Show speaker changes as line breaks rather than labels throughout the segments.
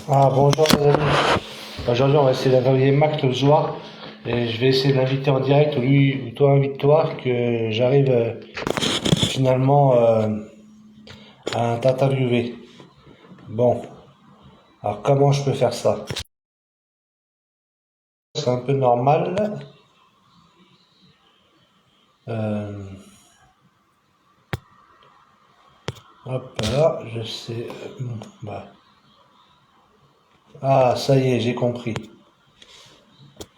Ah, bonjour les amis. Aujourd'hui, on va essayer d'inviter Mac le soir. Et je vais essayer de l'inviter en direct, ou lui, ou toi invite-toi, que j'arrive finalement à t'interviewer. Bon, alors comment je peux faire ça? C'est un peu normal. Euh, hop là, je sais. Bah. Ah, ça y est, j'ai compris.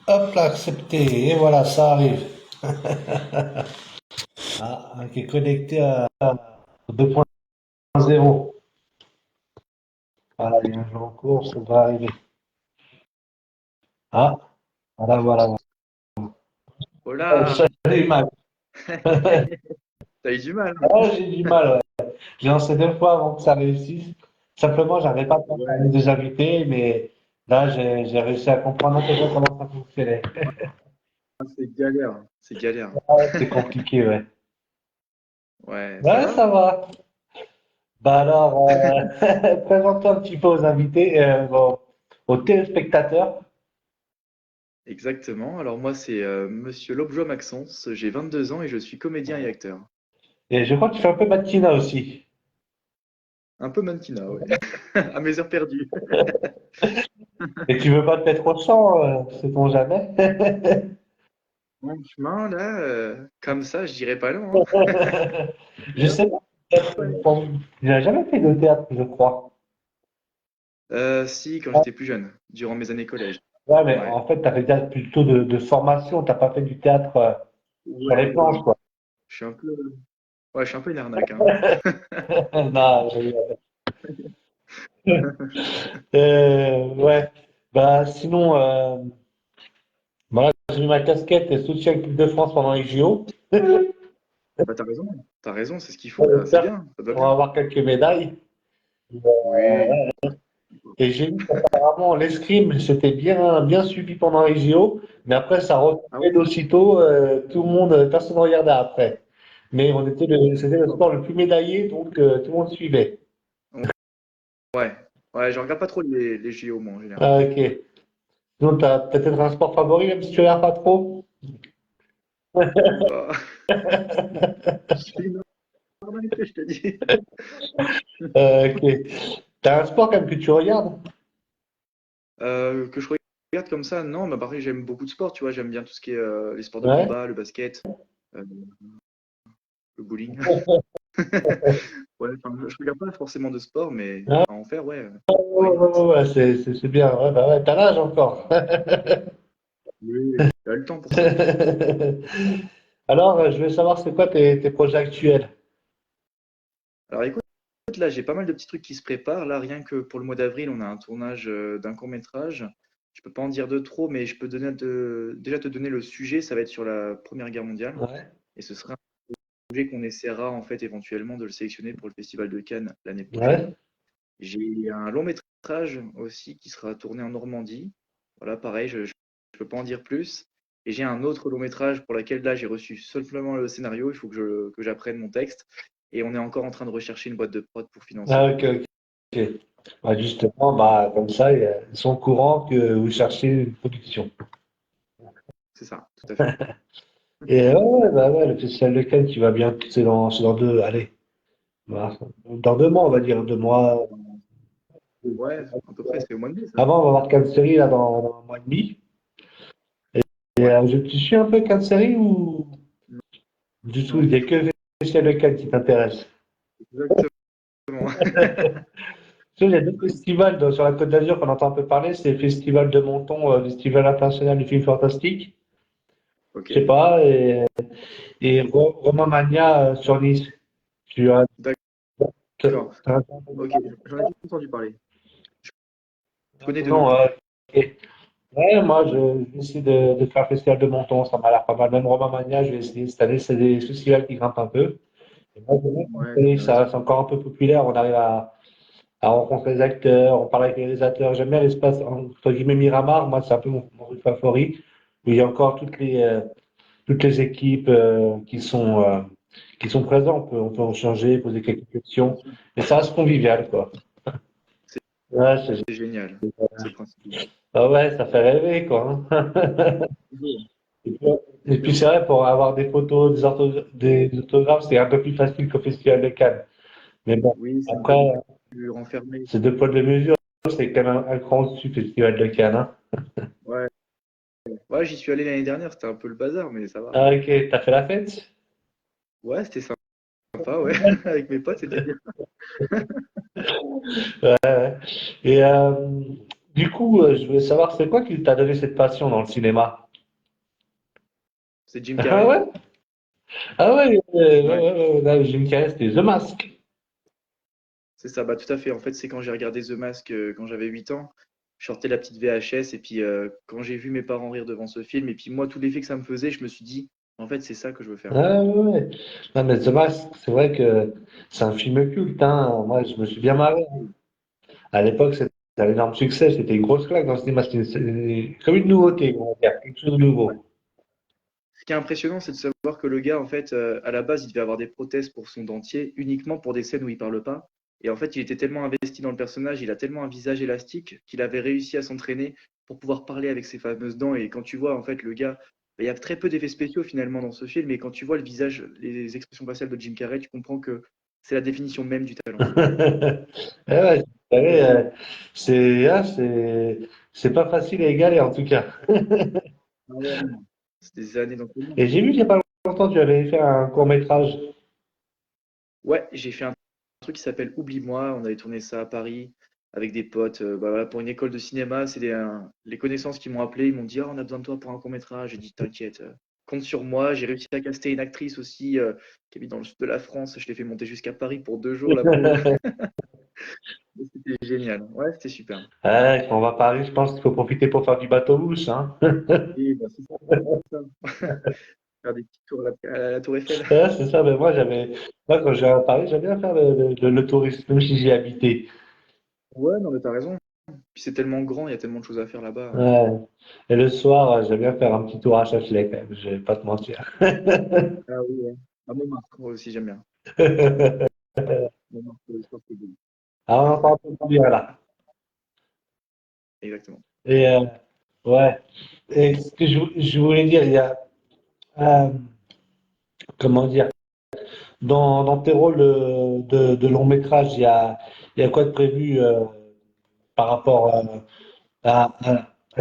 Hop là, accepté. Et voilà, ça arrive. Ah, qui est connecté à 2.0. Voilà, il y a un jeu en cours, ça va arriver. Ah, voilà, voilà.
Hola!
Salut Max.
T'as eu du mal, hein?
Ah, j'ai du mal, ouais. J'ai lancé 2 fois avant que ça réussisse. Simplement, j'avais pas
Ouais,
parlé des invités, mais là, j'ai réussi à comprendre un peu mieux comment ça fonctionnait.
c'est galère, hein. C'est galère.
Ah, c'est compliqué, ouais.
Ouais, ça
Ouais,
va?
ça va. Bah alors, présente-toi un petit peu aux invités, bon, aux téléspectateurs.
Exactement. Alors moi, c'est Monsieur Lobjoie Maxence, j'ai 22 ans et je suis comédien et acteur.
Et je crois que tu fais un peu mannequinat aussi.
Un peu mannequinat, ouais. À mes heures perdues.
Et tu veux pas te mettre au champ, sait-on jamais.
Franchement, là, comme ça, je dirais pas non, hein.
Je sais pas. Peut-être, il n'a jamais fait de théâtre, je crois.
Si, quand j'étais plus jeune, durant mes années collège.
Ouais, mais
Ouais.
en fait, tu as fait théâtre plutôt de formation, t'as pas fait du théâtre sur
Ouais,
les planches, quoi.
je suis un peu, ouais, je suis un peu une arnaque, hein.
Non, ouais. Bah, sinon, voilà, j'ai mis ma casquette et soutien équipe de France pendant les JO.
Bah t'as raison, c'est ce qu'il faut là, c'est
J'espère
bien, ça va
qu'on va
bien.
avoir quelques médailles.
Oui.
Et j'ai vu qu'apparemment, l'escrime, c'était bien, bien suivi pendant les JO, mais après, ça
Ah
retombait
ouais?
d'aussitôt, tout le monde, personne ne regardait après. Mais c'était le sport le plus médaillé, donc tout le monde suivait.
Ouais, ouais, je regarde pas trop les JO, moi, en général.
Ah, ok. Sinon, t'as peut-être un sport favori, même si tu regardes pas trop?
Bah, c'est une normalité, je te dis.
Ok. T'as un sport quand même que tu regardes?
Que je regarde comme ça, non, mais pareil, j'aime beaucoup de sports, tu vois, j'aime bien tout ce qui est les sports de
Ouais.
combat, le basket, euh, le bowling. Ouais, enfin, je regarde pas forcément de sport, mais
Ah,
à en faire, ouais,
ouais,
why
ouais,
not?
ouais, ouais, c'est bien. Ouais, bah ouais, t'as l'âge encore.
Oui, il y a le temps pour ça.
Alors, je veux savoir, c'est quoi tes projets actuels?
Alors écoute, là, j'ai pas mal de petits trucs qui se préparent. Là, rien que pour le mois d'avril, on a un tournage d'un court-métrage. Je peux pas en dire de trop, mais je peux déjà te donner le sujet. Ça va être sur la Première Guerre mondiale.
Ouais.
Et ce sera un projet qu'on essaiera en fait éventuellement de le sélectionner pour le Festival de Cannes l'année prochaine.
Ouais.
J'ai un long métrage aussi qui sera tourné en Normandie. Voilà, pareil, je ne peux pas en dire plus. Et j'ai un autre long métrage pour lequel là j'ai reçu simplement le scénario. Il faut que j'apprenne mon texte. Et on est encore en train de rechercher une boîte de prod pour financer le
Ah, ok,
projet.
ok. Bah, justement, bah, comme ça, ils sont au courant que vous cherchez une production.
C'est ça, tout à fait.
Et ouais, bah ouais, le festival de Cannes qui va bien, c'est dans deux, allez, voilà. Dans 2 mois, on va dire, 2 mois.
Ouais, à peu près, c'est au mois de mai, ça.
Avant, on va voir Cannes Série là dans un mois et demi. Et
Ouais.
tu suis un peu Cannes Série ou du tout,
Non,
il n'y
du
a que
tout.
le festival de Cannes qui t'intéresse?
Exactement.
Tu sais, il y a deux festivals sur la Côte d'Azur qu'on entend un peu parler, c'est le Festival de Menton, Festival international du film fantastique,
Ok.
je sais pas, et Romain Mania sur Nice. Tu as,
D'accord. Ok, j'en ai déjà entendu parler. Je connais de
non,
nom.
ok. Ouais, moi, je vais essayer de faire le festival de Menton, ça m'a l'air pas mal. Même Romain Mania, je vais essayer cette année, c'est des festivals qui grimpent un peu. Et moi, j'aime bien Cannes
Ouais,
Série,
t'as raison.
ça, c'est encore un peu populaire, on arrive à rencontrer les acteurs, on parle avec les réalisateurs. J'aime bien l'espace, entre guillemets, Miramar, moi, c'est un peu mon truc favori, où il y a encore toutes les équipes qui sont présentes. On peut en changer, poser quelques
Bien
questions,
sûr.
et ça reste convivial, quoi. Ouais,
C'est génial. C'est le principe du jeu.
ah ouais, ça fait rêver, quoi, hein.
Oui.
Et puis
Donc,
c'est vrai, pour avoir des photos, des autographes, c'est un peu plus facile qu'au Festival de Cannes. Mais bon,
oui, c'est un peu
après,
plus renfermé.
c'est deux poids de mesure, c'est quand même un cran au-dessus du Festival de Cannes, hein.
Ouais, ouais, j'y suis allé l'année dernière, c'était un peu le bazar, mais ça va.
Ah ok, t'as fait la fête?
Ouais, c'était sympa, ouais. Avec mes potes, c'était bien.
Ouais, ouais. Et du coup, je voulais savoir, c'est quoi qui t'a donné cette passion dans le cinéma?
C'est Jim
Ah
Carrey.
ouais? Ah ouais,
Ouais,
là, Jim Carrey, c'était The Mask.
c'est ça, bah tout à fait. En fait, c'est quand j'ai regardé The Mask quand j'avais 8 ans. Je sortais la petite VHS et puis quand j'ai vu mes parents rire devant ce film et puis moi, tout l'effet que ça me faisait, je me suis dit, en fait, c'est ça que je veux faire.
Ah ouais, ouais. Non, mais The Mask, c'est vrai que c'est un film culte, hein. Moi, je me suis bien marré. À l'époque, c'était un énorme succès, c'était une grosse claque dans le cinéma, c'était comme une nouveauté, on va dire, quelque chose de nouveau.
Ce qui est impressionnant, c'est de savoir que le gars, en fait, à la base, il devait avoir des prothèses pour son dentier, uniquement pour des scènes où il parle pas. Et en fait, il était tellement investi dans le personnage, il a tellement un visage élastique qu'il avait réussi à s'entraîner pour pouvoir parler avec ses fameuses dents. Et quand tu vois, en fait, le gars, il y a très peu d'effets spéciaux finalement dans ce film, et quand tu vois le visage, les expressions faciales de Jim Carrey, tu comprends que c'est la définition même du talent.
Eh ouais, vous savez, c'est pas facile à égaler en tout cas.
Ah ouais, non. C'est des années d'entraînement.
Et j'ai vu il y a pas longtemps, tu avais fait un court-métrage.
Ouais, j'ai fait un truc qui s'appelle Oublie-moi. On avait tourné ça à Paris avec des potes. Bah, voilà, pour une école de cinéma, c'est les connaissances qui m'ont appelé. Ils m'ont dit, ah, on a besoin de toi pour un court-métrage. J'ai dit, t'inquiète, compte sur moi. J'ai réussi à caster une actrice aussi qui habite dans le sud de la France. Je l'ai fait monter jusqu'à Paris pour 2 jours, la pauvre. C'était génial. Ouais, c'était super.
Ouais, quand on va à Paris, je pense qu'il faut profiter pour faire du bateau-bouche, hein.
Et bah, c'est ça. Faire des petits tours à la Tour Eiffel.
Ouais, c'est ça, mais moi quand je vais à Paris, j'aime bien faire le tourisme, même si j'y ai habité.
Ouais, non, mais t'as raison. Puis c'est tellement grand, il y a tellement de choses à faire là-bas.
Ouais. Et le soir, j'aime bien faire un petit tour à Châtelet quand même, je vais pas te mentir.
Ah oui, ouais. À Montmartre, moi aussi, j'aime bien. Montmartre, je pense que c'est beau.
Ah, on entend un peu bien là.
Exactement.
Et ouais. Et ce que je voulais dire, il y a, euh, comment dire, dans tes rôles de long métrage, il y a quoi de prévu par rapport à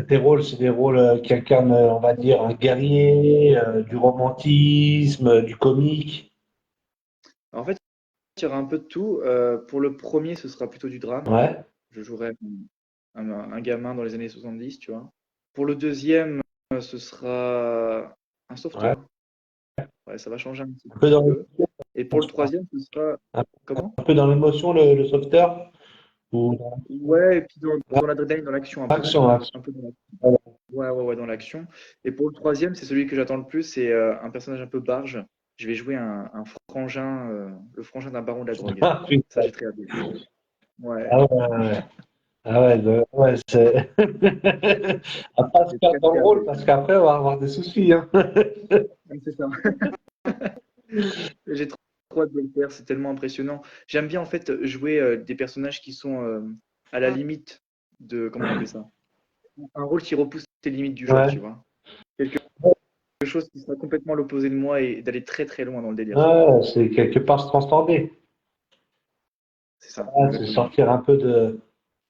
tes rôles? C'est des rôles qui incarnent, on va dire, un guerrier, du romantisme, du comique.
En fait, il y aura un peu de tout. Pour le premier, ce sera plutôt du drame.
Ouais,
Je jouerai un gamin dans les années 70, tu vois. Pour le deuxième, ce sera un
ouais.
sauveteur. Ouais, ça va changer un petit
Un peu dans,
peu. Et pour le troisième, ce sera... Comment?
un peu dans l'émotion, le sauveteur, ou dans
Ouais, et puis dans l'adrénaline, dans l'action un peu, tu
l'action,
vois.
action.
Un peu dans ouais, ouais, ouais, dans l'action. Et pour le troisième, c'est celui que j'attends le plus, c'est un personnage un peu barge. Je vais jouer un frangin, le frangin d'un baron de la drogue.
Ah,
Ça,
putain.
j'ai très hâte. Ouais,
Ah ouais, ouais. Ah ouais, ouais, c'est. À pas se
j'ai
perdre
très
dans le
très hâte
rôle
de le
parce
faire.
qu'après, on va avoir des soucis, hein.
Ouais, c'est ça. J'ai trop hâte de le faire, c'est tellement impressionnant. J'aime bien en fait jouer des personnages qui sont à la limite de, comment on appelle ça? Un rôle qui repousse les limites du genre, tu
Ouais.
vois. Quelque chose qui sera complètement à l'opposé de moi et d'aller très très loin dans le délire.
Ouais, c'est quelque part se transcender.
C'est ça,
Ouais, c'est
exactement.
sortir un peu de,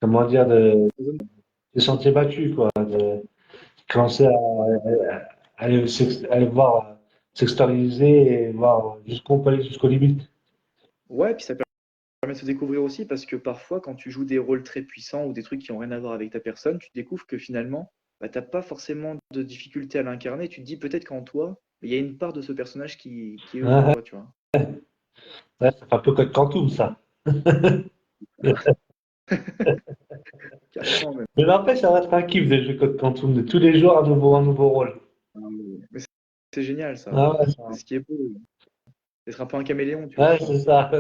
comment dire, des sentiers battus, quoi. De commencer à aller, aller voir, s'extérioriser et voir jusqu'où on peut aller jusqu'aux limites.
Ouais, puis ça permet de se découvrir aussi parce que parfois, quand tu joues des rôles très puissants ou des trucs qui n'ont rien à voir avec ta personne, tu découvres que finalement, bah, tu n'as pas forcément de difficulté à l'incarner. Tu te dis peut-être qu'en toi, il y a une part de ce personnage qui est eux pour
Ouais,
toi, tu vois.
ouais, ça fait un peu Code Quantum, ça.
Carrément même.
Mais n'empêche, ça va être un kiff de jouer Code Quantum, de tous les jours un nouveau rôle.
Ah, mais c'est génial ça.
Ah ouais,
C'est ce qui est beau. D'être un peu un caméléon, tu vois.
ouais, c'est ça.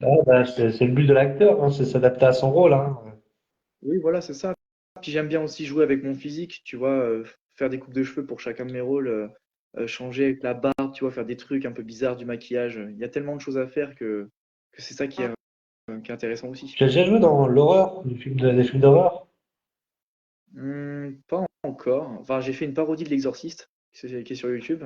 Ouais, bah, c'est le but de l'acteur, hein, c'est s'adapter à son rôle, hein.
Oui, voilà, c'est ça. Puis j'aime bien aussi jouer avec mon physique, tu vois, faire des coupes de cheveux pour chacun de mes rôles, changer avec la barbe, tu vois, faire des trucs un peu bizarres, du maquillage. Il y a tellement de choses à faire que c'est ça qui est qui est intéressant aussi.
Tu as déjà joué dans l'horreur, des films d'horreur?
Pas encore. Enfin, j'ai fait une parodie de l'Exorciste qui est sur YouTube,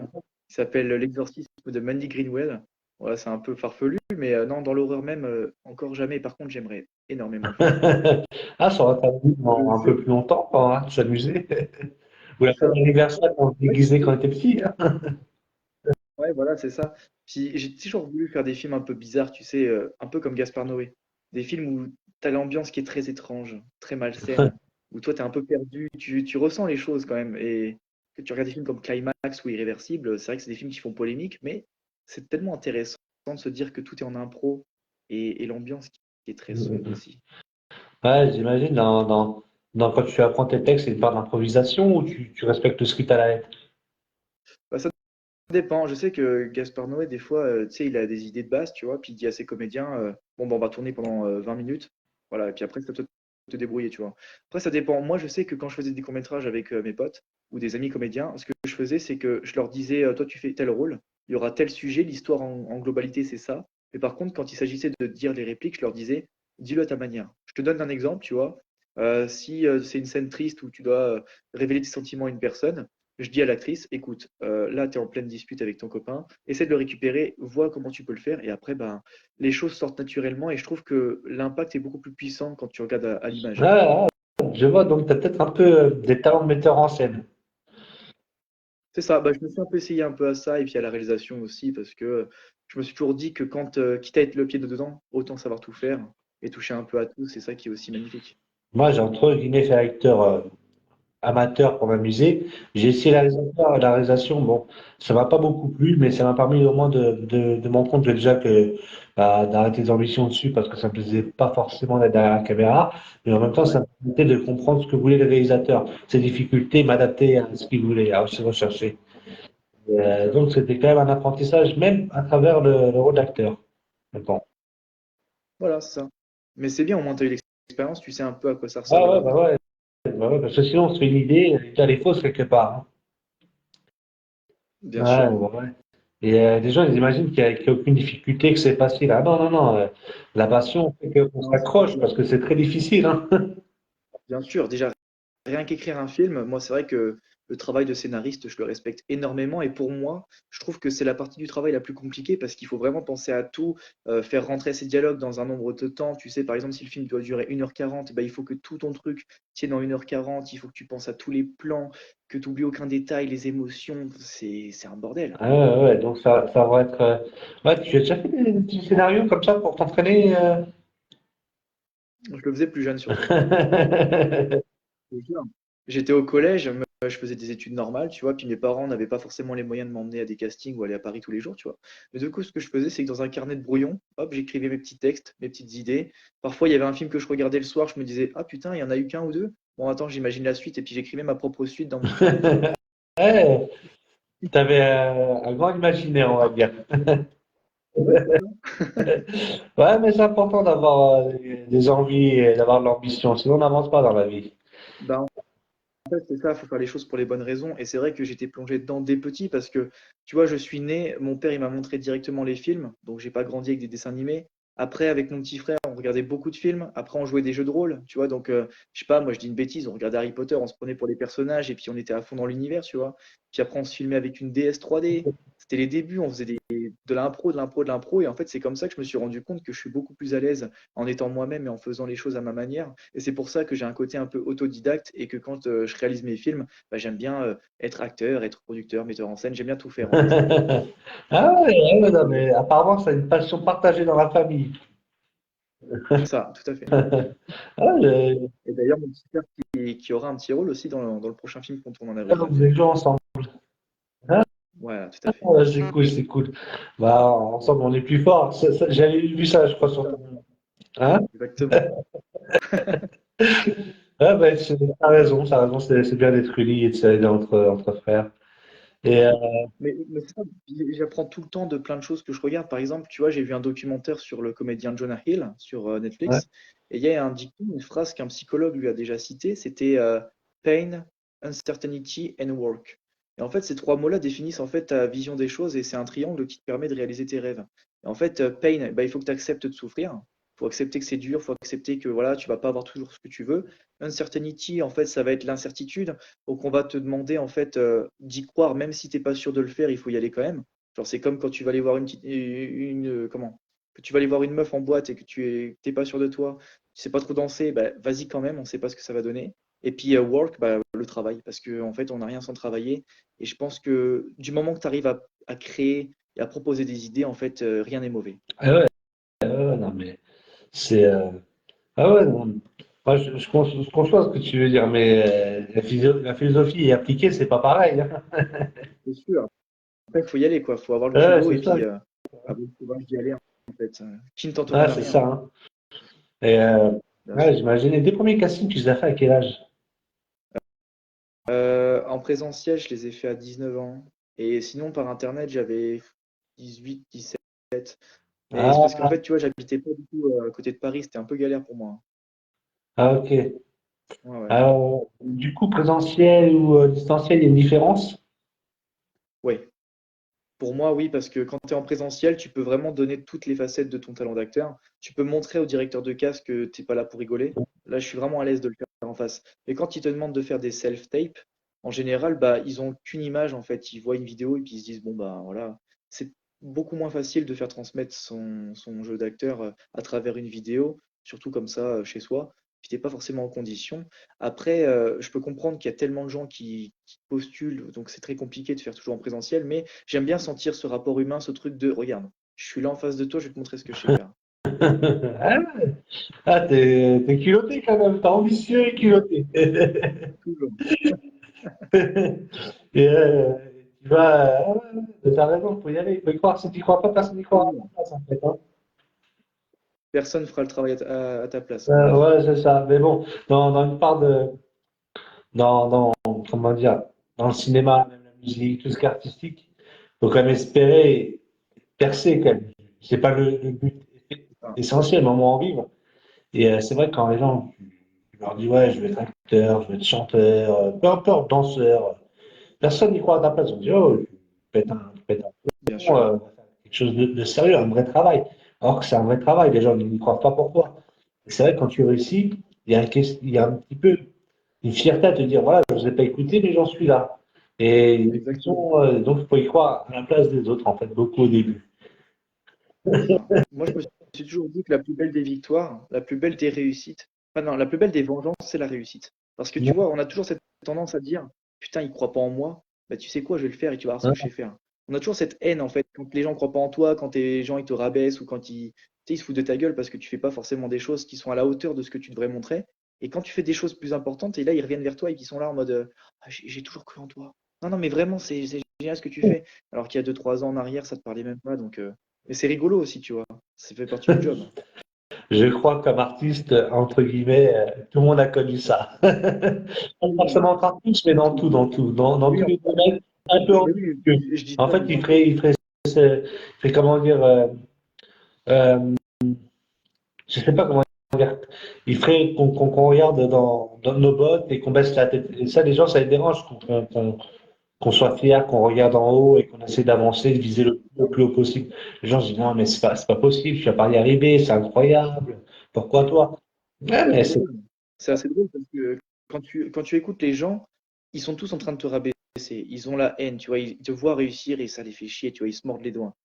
qui s'appelle L'Exorcisme de Mandy Greenwell. Voilà, c'est un peu farfelu, mais non, dans l'horreur même, encore jamais. Par contre, j'aimerais énormément le faire.
Ah, ça aurait été
Je
un peu
sais.
plus longtemps, quoi, hein, de s'amuser. Ou la
C'est
fête
ça.
d'anniversaire quand on se
Ouais,
déguisait quand on était petit, hein.
ouais, voilà, c'est ça. Puis j'ai toujours voulu faire des films un peu bizarres, tu sais, un peu comme Gaspard Noé. Des films où tu as l'ambiance qui est très étrange, très malsaine, où toi tu es un peu perdu, tu ressens les choses quand même. Et que tu regardes des films comme Climax ou Irréversible, c'est vrai que c'est des films qui font polémique, mais c'est tellement intéressant de se dire que tout est en impro et l'ambiance qui est très sombre aussi.
Ouais, j'imagine, quand tu apprends tes textes, c'est une part d'improvisation ou tu respectes le script à la lettre?
Bah, ça dépend. Je sais que Gaspard Noé, des fois, tu sais, il a des idées de base, tu vois, puis il dit à ses comédiens, bon, bah, on va tourner pendant 20 minutes, voilà, et puis après, c'est à toi de te débrouiller, tu vois. Après, ça dépend. Moi, je sais que quand je faisais des courts-métrages avec mes potes ou des amis comédiens, ce que je faisais, c'est que je leur disais, toi, tu fais tel rôle, il y aura tel sujet, l'histoire en globalité, c'est ça. Mais par contre, quand il s'agissait de dire les répliques, je leur disais, dis-le à ta manière. Je te donne un exemple, tu vois. Si c'est une scène triste où tu dois révéler tes sentiments à une personne, je dis à l'actrice, écoute, là, tu es en pleine dispute avec ton copain, essaie de le récupérer, vois comment tu peux le faire, et après, ben, les choses sortent naturellement, et je trouve que l'impact est beaucoup plus puissant quand tu regardes à l'image.
Ah, je vois, donc tu as peut-être un peu des talents de metteur en scène.
C'est ça, bah, je me suis un peu essayé un peu à ça, et puis à la réalisation aussi, parce que je me suis toujours dit que quand, quitte à être le pied dedans, autant savoir tout faire, et toucher un peu à tout, c'est ça qui est aussi magnifique.
Moi, j'ai entre guillemets fait acteur amateur pour m'amuser. J'ai essayé la réalisation, bon, ça m'a pas beaucoup plu, mais ça m'a permis au moins de me rendre compte déjà que d'arrêter des ambitions dessus parce que ça me plaisait pas forcément d'être derrière la caméra, mais en même temps, ça
Ouais,
me permettait de comprendre ce que voulait le réalisateur, ses difficultés, m'adapter à ce qu'il voulait, à ce qu'il recherchait.
bien sûr.
Donc, c'était quand même un apprentissage, même à travers le rôle d'acteur. Bon.
Voilà, c'est ça. Mais c'est bien, au moins tu as eu l'expérience, tu sais un peu à quoi ça
Ah
ressemble
ouais,
maintenant.
bah ouais, parce que sinon, on se fait une idée, elle est fausse quelque part, hein.
Bien
Ouais,
sûr.
ouais, ouais. Et les gens, ils imaginent qu'il n'y a aucune difficulté, que c'est facile. Ah non, non, non. La passion fait qu'on
Non, c'est
s'accroche parce que c'est très difficile, hein.
bien sûr, déjà, rien qu'écrire un film, moi, c'est vrai que le travail de scénariste, je le respecte énormément. Et pour moi, je trouve que c'est la partie du travail la plus compliquée parce qu'il faut vraiment penser à tout, faire rentrer ces dialogues dans un nombre de temps. Tu sais, par exemple, si le film doit durer 1h40, ben, il faut que tout ton truc tienne en 1h40. Il faut que tu penses à tous les plans, que tu n'oublies aucun détail, les émotions. C'est un bordel.
Ah ouais, ouais, donc ça va être. Ouais, tu as déjà fait des petits scénarios comme ça pour t'entraîner.
Je le faisais plus jeune surtout. Je te jure. J'étais au collège, je faisais des études normales, tu vois, puis mes parents n'avaient pas forcément les moyens de m'emmener à des castings ou aller à Paris tous les jours, tu vois. Mais du coup, ce que je faisais, c'est que dans un carnet de brouillon, hop, j'écrivais mes petits textes, mes petites idées. Parfois, il y avait un film que je regardais le soir, je me disais, ah putain, il y en a eu qu'un ou deux. Bon, attends, j'imagine la suite, et puis j'écrivais ma propre suite dans mon carnet, tu vois.
Ouais, t'avais un grand imaginaire, on va dire.
Ouais, c'est ça.
Ouais, mais c'est important d'avoir des envies et d'avoir de l'ambition, sinon on n'avance pas dans la vie.
Bah, en fait, c'est ça, il faut faire les choses pour les bonnes raisons. Et c'est vrai que j'étais plongé dedans dès petit parce que, tu vois, je suis né, mon père, il m'a montré directement les films, donc j'ai pas grandi avec des dessins animés. Après, avec mon petit frère, on regardait beaucoup de films. Après, on jouait des jeux de rôle, tu vois. Donc, je sais pas, moi, je dis une bêtise, on regardait Harry Potter, on se prenait pour les personnages et puis on était à fond dans l'univers, tu vois. Puis après, on se filmait avec une DS 3D. C'était les débuts, on faisait de l'impro, de l'impro, de l'impro. Et en fait, c'est comme ça que je me suis rendu compte que je suis beaucoup plus à l'aise en étant moi-même et en faisant les choses à ma manière. Et c'est pour ça que j'ai un côté un peu autodidacte et que quand je réalise mes films, bah, j'aime bien être acteur, être producteur, metteur en scène. J'aime bien tout faire en fait.
Ah ouais, ouais, ouais, non, mais apparemment, c'est une passion partagée dans la famille.
C'est ça, tout à fait.
Ah,
Et d'ailleurs, mon petit frère qui aura un petit rôle aussi dans le prochain film qu'on tourne en avril.
vous avez joué ensemble. Ah,
Voilà, tout à fait.
ouais, c'est cool, c'est cool. Bah, ensemble, on est plus fort. J'avais vu ça, je crois,
C'est
sur
ça,
ton. Hein?
exactement.
Ouais, bah, t'as raison, c'est bien d'être unis et de s'aider entre frères. Et,
Mais c'est ça, j'apprends tout le temps de plein de choses que je regarde. Par exemple, tu vois, j'ai vu un documentaire sur le comédien Jonah Hill sur
ouais.
Netflix. Et il y a un dicton, une phrase qu'un psychologue lui a déjà citée, c'était pain, uncertainty and work. Et en fait, ces trois mots-là définissent en fait ta vision des choses et c'est un triangle qui te permet de réaliser tes rêves. Et en fait, pain, bah, il faut que tu acceptes de souffrir. Faut accepter que c'est dur, faut accepter que voilà, tu vas pas avoir toujours ce que tu veux. Uncertainty, en fait, ça va être l'incertitude. Donc, on va te demander en fait d'y croire, même si t'es pas sûr de le faire, il faut y aller quand même. Genre, c'est comme quand tu vas aller voir comment? Que tu vas aller voir une meuf en boîte et que t'es pas sûr de toi, tu sais pas trop danser, bah, vas-y quand même, on sait pas ce que ça va donner. Et puis work, bah, le travail, parce que en fait, on n'a rien sans travailler. Et je pense que du moment que tu arrives à créer et à proposer des idées, en fait, rien n'est mauvais.
Ah ouais, non, mais c'est. Ah ouais, non. Moi, je conçois ce que tu veux dire, mais la philosophie et appliquée, c'est pas pareil, hein.
C'est sûr. Après, il faut y aller, quoi. Il faut avoir le
Ouais,
culot
c'est
et
ça.
puis avoir le courage d'y aller, en fait. Qui ne tente
Ouais,
rien à
c'est
rien,
ça,
hein,
hein. Et
bien
ouais,
sûr.
j'imagine. Les deux premiers castings, tu les as fait à quel âge?
En présentiel, je les ai fait à 19 ans. Et sinon, par Internet, j'avais 18, 17. Mais c'est parce qu'en
Ah,
fait, tu vois, j'habitais pas du tout à côté de Paris. C'était un peu galère pour moi.
ah, ok.
Ouais, ouais.
Du coup, présentiel ou distanciel, il y a une différence?
Ouais. Pour moi, oui, parce que quand tu es en présentiel, tu peux vraiment donner toutes les facettes de ton talent d'acteur. Tu peux montrer au directeur de casting que tu n'es pas là pour rigoler. Là, je suis vraiment à l'aise de le faire en face. Mais quand ils te demandent de faire des self-tapes, en général, bah, ils ont qu'une image, en fait. Ils voient une vidéo et puis ils se disent, bon, bah voilà, c'est beaucoup moins facile de faire transmettre son jeu d'acteur à travers une vidéo, surtout comme ça, chez soi. Puis t'es pas forcément en condition. Après, je peux comprendre qu'il y a tellement de gens qui postulent, donc c'est très compliqué de faire toujours en présentiel, mais j'aime bien sentir ce rapport humain, ce truc de regarde, je suis là en face de toi, je vais te montrer ce que je sais faire.
Ah, ouais. Ah, t'es culotté quand même, t'es ambitieux et culotté.
Toujours.
Et, tu vas, ah ouais, ouais, t'as raison, faut y aller, faut y croire. Si tu crois pas, personne n'y croira à ta
Toujours.
place, en fait, hein.
Personne fera le travail à ta place, hein.
Ouais, c'est ça. Mais bon, dans une part de, dans, comment dire, dans le cinéma, même la musique, tout ce qui est artistique, faut quand même espérer percer, quand même. C'est pas le but
Enfin,
essentiel, mais au moins en vivre. Et c'est vrai que quand les gens, tu leur dis, ouais, je vais être acteur, je vais être chanteur, peu importe, danseur, personne n'y croit à ta place. On dit, oh, tu pètes un
bien
plomb,
sûr.
quelque chose de sérieux, un vrai travail. Alors que c'est un vrai travail, les gens n'y croient pas pour toi. Et c'est vrai que quand tu réussis, il y a un petit peu une fierté à te dire, voilà, je ne vous ai pas écouté, mais j'en suis là. Et
Exactement.
donc, il faut y croire à la place des autres, en fait, beaucoup au début.
C'est ça. Moi, je me suis toujours dit que la plus belle des victoires, la plus belle des réussites, enfin non, la plus belle des vengeances, c'est la réussite. Parce que tu vois, on a toujours cette tendance à dire, putain, il croit pas en moi, bah tu sais quoi, je vais le faire et tu vas voir ce que je sais faire. On a toujours cette haine en fait, quand les gens croient pas en toi, quand les gens ils te rabaissent ou quand ils, tu sais, ils se foutent de ta gueule parce que tu fais pas forcément des choses qui sont à la hauteur de ce que tu devrais montrer. Et quand tu fais des choses plus importantes, et là ils reviennent vers toi et qui sont là en mode, ah, j'ai toujours cru en toi. Non, non, mais vraiment, c'est génial ce que tu fais. Alors qu'il y a 2, 3 ans en arrière, ça te parlait même pas, donc. Mais c'est rigolo aussi, tu vois. Ça fait partie du job.
Je crois qu'un artiste, entre guillemets, tout le monde a connu ça. Pas forcément en artiste, mais dans tout, dans
Oui,
tous les domaines, un peu
mais oui,
ambitieux.
je dis
En
ça,
fait,
mais
il ferait comment dire, euh, je sais pas comment dire, il ferait qu'on regarde dans nos bottes et qu'on baisse la tête. Et ça, les gens, ça les dérange qu'on soit fier, qu'on regarde en haut et qu'on essaie d'avancer, de viser le plus haut possible. Les gens se disent, non, mais c'est pas possible, tu vas pas y arriver, c'est incroyable. Pourquoi toi? Ouais,
c'est
mais
assez
c'est,
drôle. C'est assez drôle parce que quand tu écoutes les gens, ils sont tous en train de te rabaisser. Ils ont la haine, tu vois. Ils te voient réussir et ça les fait chier, tu vois. Ils se mordent les doigts.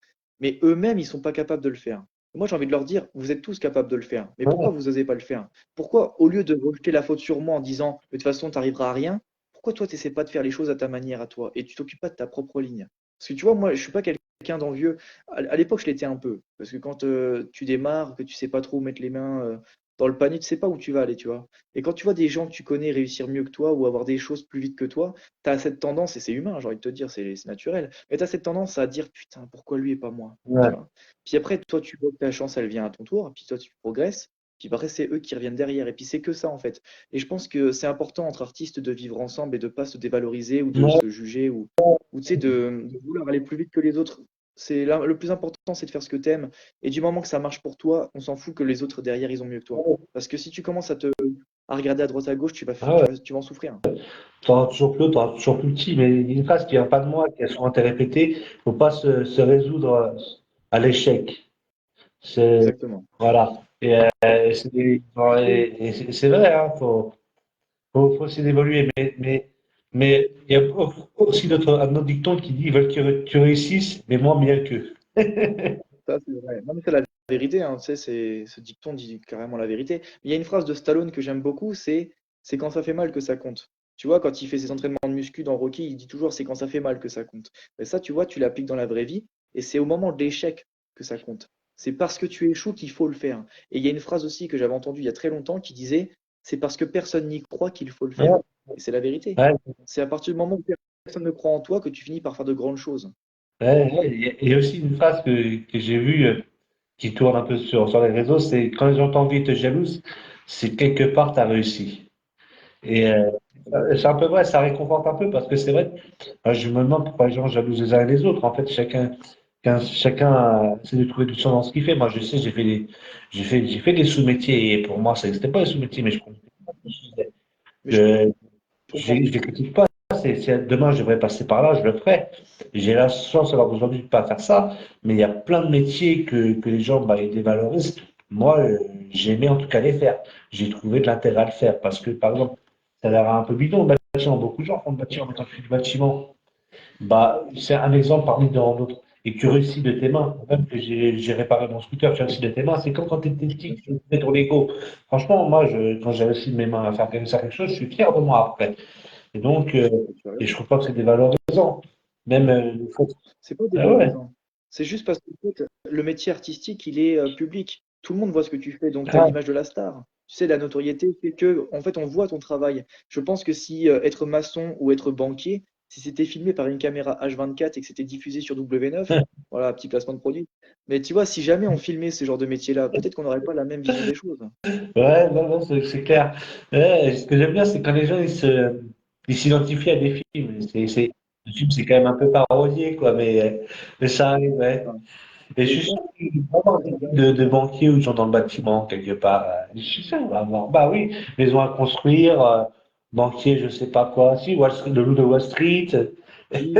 Mais eux-mêmes, ils sont pas capables de le faire. Moi, j'ai envie de leur dire, vous êtes tous capables de le faire. Mais pourquoi
ouais,
vous n'osez pas le faire? Pourquoi, au lieu de rejeter la faute sur moi en disant, de toute façon, tu n'arriveras à rien, pourquoi toi, tu n'essaies pas de faire les choses à ta manière, à toi, et tu t'occupes pas de ta propre ligne? Parce que tu vois, moi, je suis pas quelqu'un d'envieux. À l'époque, je l'étais un peu. Parce que quand tu démarres, que tu sais pas trop où mettre les mains dans le panier, tu sais pas où tu vas aller, tu vois. Et quand tu vois des gens que tu connais réussir mieux que toi ou avoir des choses plus vite que toi, tu as cette tendance, et c'est humain, j'ai envie de te dire, c'est naturel, mais tu as cette tendance à dire putain, pourquoi lui et pas moi? Tu
ouais.
vois. Puis après, toi, tu vois que ta chance, elle vient à ton tour, puis toi, tu progresses, puis après, c'est eux qui reviennent derrière, et puis c'est que ça, en fait. Et je pense que c'est important entre artistes de vivre ensemble et de pas se dévaloriser ou de
Ouais.
se juger ou tu sais, de vouloir aller plus vite que les autres. Le plus important, c'est de faire ce que tu aimes. Et du moment que ça marche pour toi, on s'en fout que les autres derrière, ils ont mieux que toi. Parce que si tu commences à regarder à droite à gauche,
Ah ouais.
tu vas en souffrir.
T'auras toujours plus haut, t'auras toujours plus petit, mais il y a une phrase qui vient pas de moi, qui a souvent été répétée, faut pas se résoudre à l'échec. C'est,
Exactement.
voilà. C'est vrai, hein, faut essayer d'évoluer, mais il y a aussi un autre dicton qui dit ils veulent que tu réussisses, mais moins bien qu'eux.
Ça, c'est vrai. Non, mais c'est la vérité, hein, tu sais, ce dicton dit carrément la vérité. Il y a une phrase de Stallone que j'aime beaucoup, c'est quand ça fait mal que ça compte. Tu vois, quand il fait ses entraînements de muscu dans Rocky, il dit toujours c'est quand ça fait mal que ça compte. Mais ça, tu vois, tu l'appliques dans la vraie vie, et c'est au moment de l'échec que ça compte. C'est parce que tu échoues qu'il faut le faire. Et il y a une phrase aussi que j'avais entendue il y a très longtemps qui disait c'est parce que personne n'y croit qu'il faut le faire.
Ouais,
Et c'est la vérité.
ouais,
C'est à partir du moment où personne ne croit en toi que tu finis par faire de grandes choses.
ouais. Il y a aussi une phrase que j'ai vue qui tourne un peu sur les réseaux, c'est quand les gens t'envient et te jalousent, c'est quelque part t'as réussi. Et c'est un peu vrai, ça réconforte un peu parce que c'est vrai, je me demande pourquoi les gens jalousent les uns et les autres. En fait, chacun essaie de trouver du sens dans ce qu'il fait. Moi, je sais, j'ai fait des sous-métiers et pour moi, ça n'existait pas les sous-métiers, mais je comprends pas ce que je faisais.
Mais
Je,
je comprends.
je les critique pas. Demain, je devrais passer par là, je le ferai. J'ai la chance alors aujourd'hui de pas faire ça, mais il y a plein de métiers que les gens bah, ils dévalorisent. Moi, j'aimais en tout cas les faire. J'ai trouvé de l'intérêt à le faire parce que, par exemple, ça a l'air un peu bidon, le bâtiment. Beaucoup de gens font le bâtiment, mais quand tu fais du bâtiment, bah, c'est un exemple parmi d'autres. Et tu réussis de tes mains. Même que j'ai réparé mon scooter, tu réussis de tes mains. C'est comme quand tu étais petit, tu faisais ton Lego. Franchement, moi, quand j'ai réussi de mes mains à faire quelque chose, je suis fier de moi après. Et donc,
Tu as
et je
raison.
trouve pas que c'est dévalorisant. Même le fait.
C'est pas
Ah ouais.
dévalorisant. C'est juste parce que en fait, le métier artistique, il est public. Tout le monde voit ce que tu fais, donc tu as
Ah,
l'image de la star. Tu sais, la notoriété fait que, en fait, on voit ton travail. Je pense que si être maçon ou être banquier, si c'était filmé par une caméra H24 et que c'était diffusé sur W9, voilà, petit placement de produit. Mais tu vois, si jamais on filmait ce genre de métier-là, peut-être qu'on n'aurait pas la même vision des choses.
ouais, non, non, c'est clair. Ouais, ce que j'aime bien, c'est quand les gens ils s'identifient à des films. Le film, c'est quand même un peu parodié, quoi, mais ça arrive, ouais.
Enfin,
Et je
et
suis
ça,
sûr qu'il va y avoir des films de banquiers ou de gens dans le bâtiment, quelque part. Je suis sûr qu'il va y avoir. Bah oui, maison à construire, banquier, je sais pas quoi. Si, le loup de Wall Street.
oui,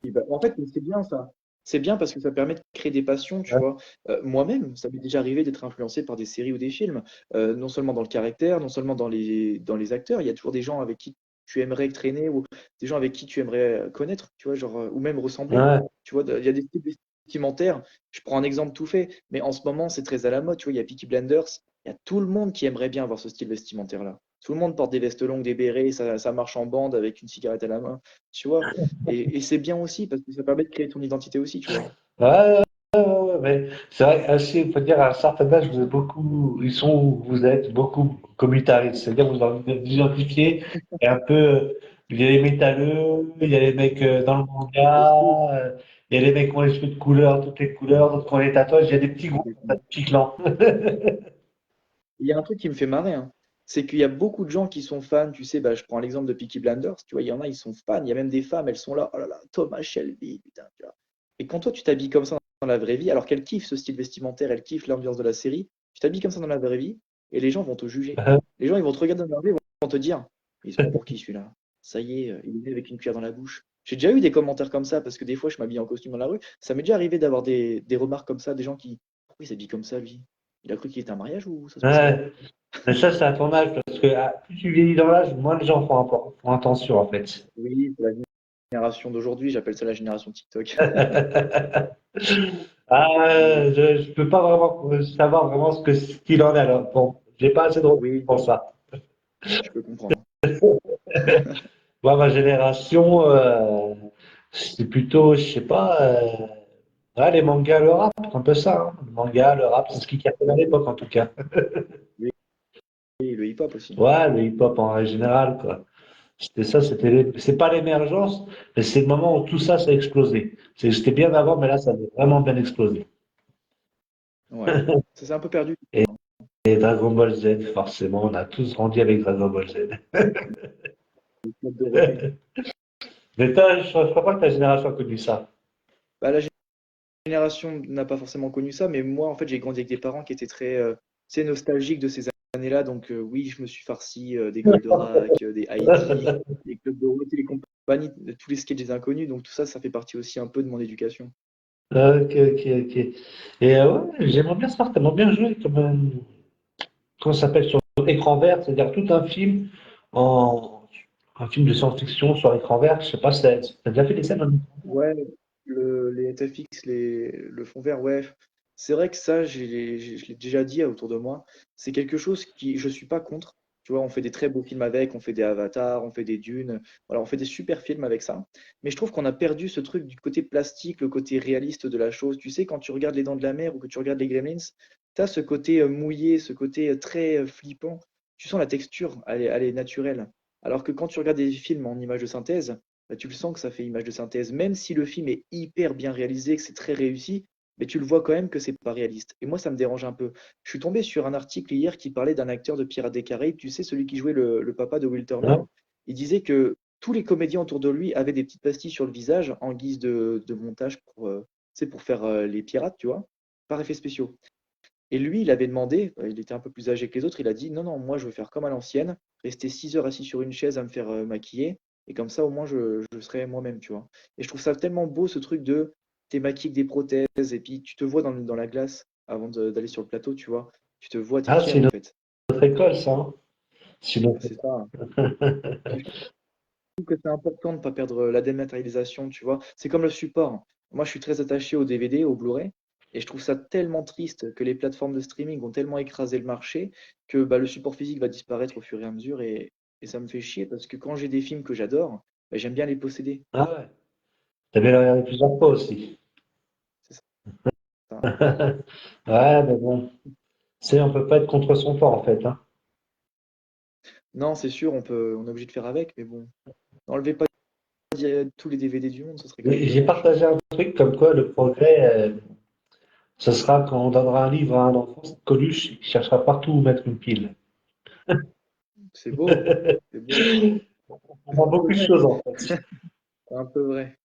et ben, en fait, c'est bien ça. C'est bien parce que ça permet de créer des passions, tu
Ouais,
vois. Moi-même, ça m'est déjà arrivé d'être influencé par des séries ou des films, non seulement dans le caractère, non seulement dans les acteurs. Il y a toujours des gens avec qui tu aimerais traîner ou des gens avec qui tu aimerais connaître, tu vois, genre, ou même ressembler.
ouais,
Tu vois, il y a des styles vestimentaires. Je prends un exemple tout fait, mais en ce moment, c'est très à la mode. Tu vois, il y a Peaky Blinders. Il y a tout le monde qui aimerait bien avoir ce style vestimentaire-là. Tout le monde porte des vestes longues, des bérets, ça marche en bande avec une cigarette à la main, tu vois. Et c'est bien aussi parce que ça permet de créer ton identité aussi, tu vois.
ouais, ouais, mais c'est vrai, aussi, il faut dire, à un certain âge, vous êtes beaucoup, vous êtes beaucoup communautaristes. C'est-à-dire, vous identifiez et un peu, il y a les métalleux, il y a les mecs dans le manga,
Aussi,
il y a les mecs qui ont les cheveux de couleur, toutes les couleurs, d'autres qui ont les tatouages, il y a des petits groupes, des
exactement.
petits clans.
Il y a un truc qui me fait marrer, hein. C'est qu'il y a beaucoup de gens qui sont fans, tu sais, bah, je prends l'exemple de Peaky Blinders, tu vois, il y en a, ils sont fans, il y a même des femmes, elles sont là, oh là là, Thomas Shelby, putain, tu vois. Et quand toi, tu t'habilles comme ça dans la vraie vie, alors qu'elles kiffent ce style vestimentaire, elles kiffent l'ambiance de la série, tu t'habilles comme ça dans la vraie vie, et les gens vont te juger. Les gens, ils vont te regarder dans la rue, ils vont te dire, il se prend pour qui celui-là? Ça y est, il est venu avec une cuillère dans la bouche. J'ai déjà eu des commentaires comme ça, parce que des fois, je m'habille en costume dans la rue. Ça m'est déjà arrivé d'avoir des remarques comme ça, des gens qui, pourquoi il s'habille comme ça, lui? Il a cru qu'il était un mariage ou ça se passe comment?
Ouais. Mais ça, c'est à ton âge, parce que plus tu vieillis dans l'âge, moins les gens font attention, en fait.
Oui, c'est la génération d'aujourd'hui, j'appelle ça la génération TikTok.
Je peux pas vraiment savoir vraiment ce qu'il en est alors. Bon, j'ai pas assez de recul
Oui,
pour ça.
je peux comprendre.
Moi, ma génération, c'est plutôt, je sais pas, ouais, les mangas, le rap, un peu ça. Hein. Le manga, le rap, c'est ce qui cartonnait à l'époque en tout cas.
Oui, et le hip-hop aussi.
Ouais, le hip-hop en général, quoi. C'était ça, c'est pas l'émergence, mais c'est le moment où tout ça, ça a explosé. C'était bien avant, mais là, ça a vraiment bien explosé.
Ouais. Ça s'est un peu perdu.
Et, et Dragon Ball Z, forcément, on a tous grandi avec Dragon Ball Z.
Le club Dorothée.
Mais je crois pas que ta génération a connu ça.
Bah, la génération n'a pas forcément connu ça, mais moi, en fait, j'ai grandi avec des parents qui étaient très, tu sais, nostalgiques de ces années-là. Donc, oui, je me suis farci des Goldorak, des Heidi, des clubs Dorothée, les compagnies, tous les sketchs des inconnus. Donc, tout ça, ça fait partie aussi un peu de mon éducation.
Ok, ok, ok. Et ouais, j'aimerais bien savoir, t'aimerais bien jouer comme comment ça s'appelle sur écran vert, c'est-à-dire tout en un film de science-fiction sur écran vert. Je sais pas si t'as déjà fait des scènes
Ouais, les FFX, le fond vert, ouais. C'est vrai que ça, je l'ai déjà dit autour de moi. C'est quelque chose qui, je suis pas contre. Tu vois, on fait des très beaux films avec, on fait des Avatars, on fait des Dunes, voilà, on fait des super films avec ça. Mais je trouve qu'on a perdu ce truc du côté plastique, le côté réaliste de la chose. Tu sais, quand tu regardes Les Dents de la Mer ou que tu regardes les Gremlins, tu as ce côté mouillé, ce côté très flippant. Tu sens la texture, elle est naturelle. Alors que quand tu regardes des films en images de synthèse, bah, tu le sens que ça fait image de synthèse, même si le film est hyper bien réalisé, que c'est très réussi, mais tu le vois quand même que c'est pas réaliste. Et moi, ça me dérange un peu. Je suis tombé sur un article hier qui parlait d'un acteur de Pirates des Caraïbes, tu sais, celui qui jouait le papa de Will Turner.
hein?
Il disait que tous les comédiens autour de lui avaient des petites pastilles sur le visage en guise de montage pour, tu sais, pour faire les pirates, tu vois, par effets spéciaux. Et lui, il avait demandé, il était un peu plus âgé que les autres, il a dit: «Non, non, moi je veux faire comme à l'ancienne, rester 6 heures assis sur une chaise à me faire, maquiller et comme ça au moins je serai moi-même», tu vois? Et je trouve ça tellement beau ce truc de tu maquillé avec des prothèses et puis tu te vois dans la glace avant d'aller sur le plateau, tu vois? Tu te vois, tu es
Ah, c'est
fier en fait.
notre école, ça, hein. C'est notre
C'est ça, hein. Puis je trouve que c'est important de ne pas perdre la dématérialisation, tu vois? C'est comme le support. Moi, je suis très attaché au DVD, au Blu-ray, et je trouve ça tellement triste que les plateformes de streaming ont tellement écrasé le marché que bah, le support physique va disparaître au fur et à mesure, et ça me fait chier parce que quand j'ai des films que j'adore, bah, j'aime bien les posséder.
Ah ouais. T'as bien le regarder plusieurs fois aussi.
C'est ça.
Ouais, mais bon, c'est, on peut pas être contre son corps, en fait, hein.
Non, c'est sûr, on est obligé de faire avec, mais bon, n'enlevez pas tous les DVD du monde, ce serait quand même
Et j'ai
dommage.
partagé un truc comme quoi le progrès, ce sera quand on donnera un livre à un enfant, cette Coluche, il cherchera partout où mettre une pile.
C'est beau, c'est beau.
On voit
C'est
beaucoup de
vrai,
choses, en fait.
c'est un peu vrai.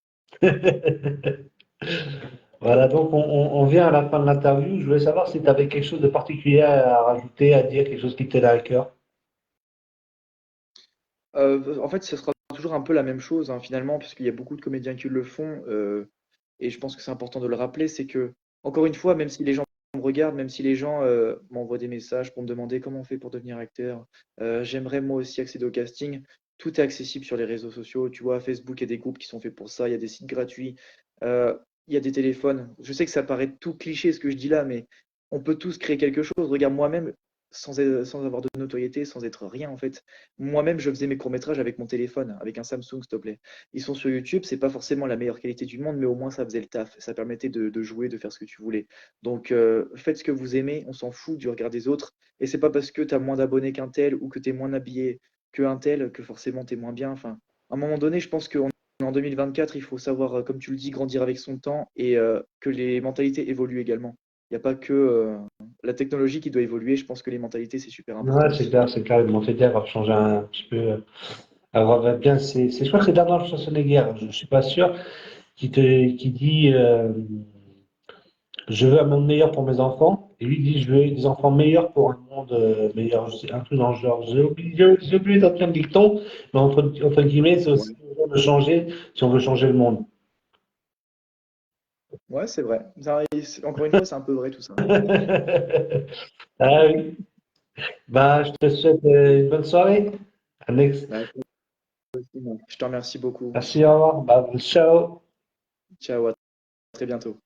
Voilà, donc on vient à la fin de l'interview. Je voulais savoir si tu avais quelque chose de particulier à rajouter, à dire, quelque chose qui t'aide à cœur.
En fait, ce sera toujours un peu la même chose, hein, finalement, puisqu'il y a beaucoup de comédiens qui le font, et je pense que c'est important de le rappeler, c'est que, encore une fois, même si les gens me regardent, même si les gens m'envoient des messages pour me demander comment on fait pour devenir acteur, j'aimerais moi aussi accéder au casting, tout est accessible sur les réseaux sociaux. Tu vois, Facebook, il y a des groupes qui sont faits pour ça, il y a des sites gratuits, euh, il y a des téléphones. Je sais que ça paraît tout cliché ce que je dis là, mais on peut tous créer quelque chose. Regarde, moi-même, sans avoir de notoriété, sans être rien en fait. Moi-même, je faisais mes courts-métrages avec mon téléphone, avec un Samsung, s'il te plaît. Ils sont sur YouTube, c'est pas forcément la meilleure qualité du monde, mais au moins ça faisait le taf. Ça permettait de jouer, de faire ce que tu voulais. Donc, faites ce que vous aimez, on s'en fout du regard des autres. Et c'est pas parce que tu as moins d'abonnés qu'un tel ou que tu es moins habillé qu'un tel que forcément tu es moins bien. Enfin, à un moment donné, je pense qu'on est en 2024, il faut savoir, comme tu le dis, grandir avec son temps et que les mentalités évoluent également. Il n'y a pas que la technologie qui doit évoluer. Je pense que les mentalités, c'est super
Ouais,
important aussi.
c'est clair. Mon TD va changer un petit peu, avoir bien. Je crois que c'est Bernard Schwarzenegger, je suis pas sûr, qui dit, je veux un monde meilleur pour mes enfants. Et lui dit, je veux des enfants meilleurs pour un monde meilleur. C'est un truc dans le genre. J'ai oublié dans plein de dictons, mais entre guillemets, c'est aussi
Ouais,
de changer si on veut changer le monde.
ouais, c'est vrai. Encore une fois, c'est un peu vrai tout ça.
Ah oui. Bah, je te souhaite une bonne soirée. Alex.
Bah, je te remercie beaucoup.
Merci, au revoir. Bah, ciao.
Ciao, à très bientôt.